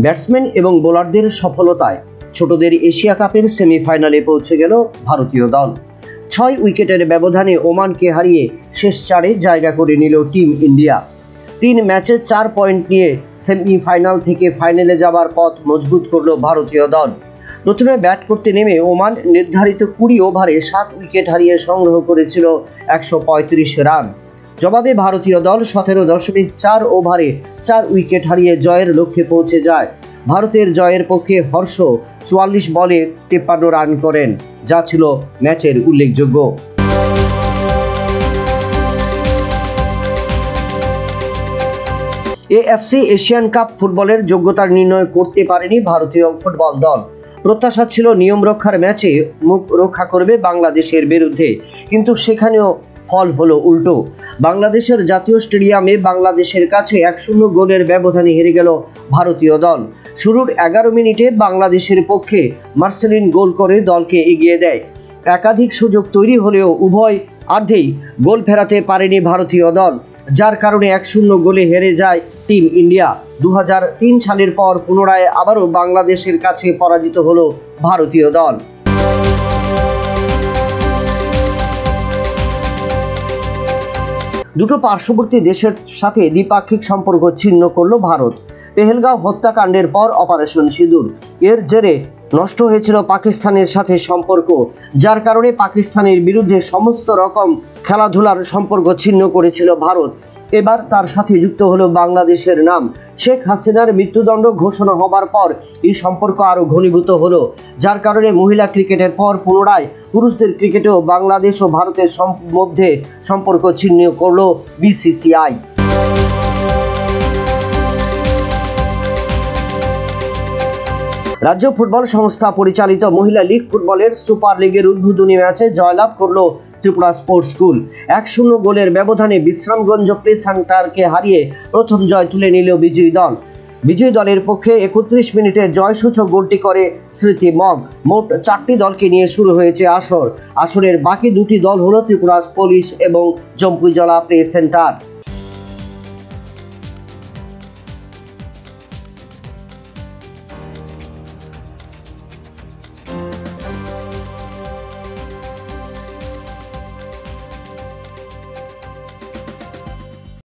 Batsman এবং বোলারদের সফলতায় ছোটদের এশিয়া কাপের সেমিফাইনালে পৌঁছে গেল ভারতীয় দল। 6 উইকেটের ব্যবধানে ওমানকে হারিয়ে শেষ 4-এ জায়গা করে নিল টিম ইন্ডিয়া। 3 ম্যাচে 4 পয়েন্ট নিয়ে সেমিফাইনাল থেকে ফাইনালে যাবার পথ মজবুত করল ভারতীয় দল। প্রথমে ব্যাট করতে নেমে ওমান নির্ধারিত 20 ওভারে 7 উইকেট হারিয়ে সংগ্রহ করেছিল 135 রান। জবাবে ভারতীয় দল 17.4 ওভারে 4 উইকেট হারিয়ে জয়ের লক্ষ্যে পৌঁছে যায়। ভারতের জয়ের পক্ষে হর্ষ 44 বলে 53 রান করেন, যা ছিল ম্যাচের উল্লেখযোগ্য। এএফসি এশিয়ান কাপ ফুটবলের যোগ্যতার নির্ণয় করতে পারেনি ভারতীয় ফুটবল দল। প্রত্যাশা ছিল নিয়ম রক্ষার ম্যাচে মুখ রক্ষা করবে বাংলাদেশের বিরুদ্ধে, কিন্তু সেখানেও ফল হলো উল্টো। বাংলাদেশের জাতীয় স্টেডিয়ামে বাংলাদেশের কাছে 1-0 গোলের ব্যবধানে হেরে গেল ভারতীয় দল। শুরুর 11 মিনিটে বাংলাদেশের পক্ষে মার্সেলিন গোল করে দলকে এগিয়ে দেয়। একাধিক সুযোগ তৈরি হলেও উভয় অর্ধেই গোল ফেরাতে পারেনি ভারতীয় দল, যার কারণে 1-0 গোলে হেরে যায় টিম ইন্ডিয়া। 2003 সালের পর পুনরায় আবারও বাংলাদেশের কাছে পরাজিত হলো ভারতীয় দল। দুটো পার্শ্ববর্তী দেশের সাথে দ্বিপাক্ষিক সম্পর্ক ছিন্ন করল ভারত। পেহেলগাঁও হত্যাকাণ্ডের পর অপারেশন সিঁদুর, এর জেরে নষ্ট হয়েছিল পাকিস্তানের সাথে সম্পর্ক, যার কারণে পাকিস্তানের বিরুদ্ধে সমস্ত রকম খেলাধুলার সম্পর্ক ছিন্ন করেছিল ভারত। এবার তার সাথে যুক্ত হলো বাংলাদেশের নাম। শেখ হাসিনার মৃত্যুদণ্ড ঘোষণা হবার পর এই সম্পর্ক আরো ঘনীভূত হলো, যার কারণে মহিলা ক্রিকেটের পর পুনরায় পুরুষদের ক্রিকেটেও বাংলাদেশ ও ভারতের মধ্যে সম্পর্ক ছিন্ন করল বিসিসিআই। রাজ্য ফুটবল সংস্থা পরিচালিত মহিলা লীগ ফুটবলের সুপার লিগের উদ্বোধনী ম্যাচে জয়লাভ করল ত্রিপুরা স্পোর্টস স্কুল। 1-0 গোলের ব্যবধানে বিশ্রামগঞ্জ প্লে সেন্টারকে হারিয়ে প্রথম জয় তুলে নিল বিজয়ী দল। বিজয়ী দলের পক্ষে 31 মিনিটে জয়সূচক গোলটি করে স্মৃতি মগ। মোট 4টি দলকে নিয়ে শুরু হয়েছে আসরের বাকি 2টি দল হলো ত্রিপুরা পুলিশ এবং জম্পুজলা প্লে সেন্টার।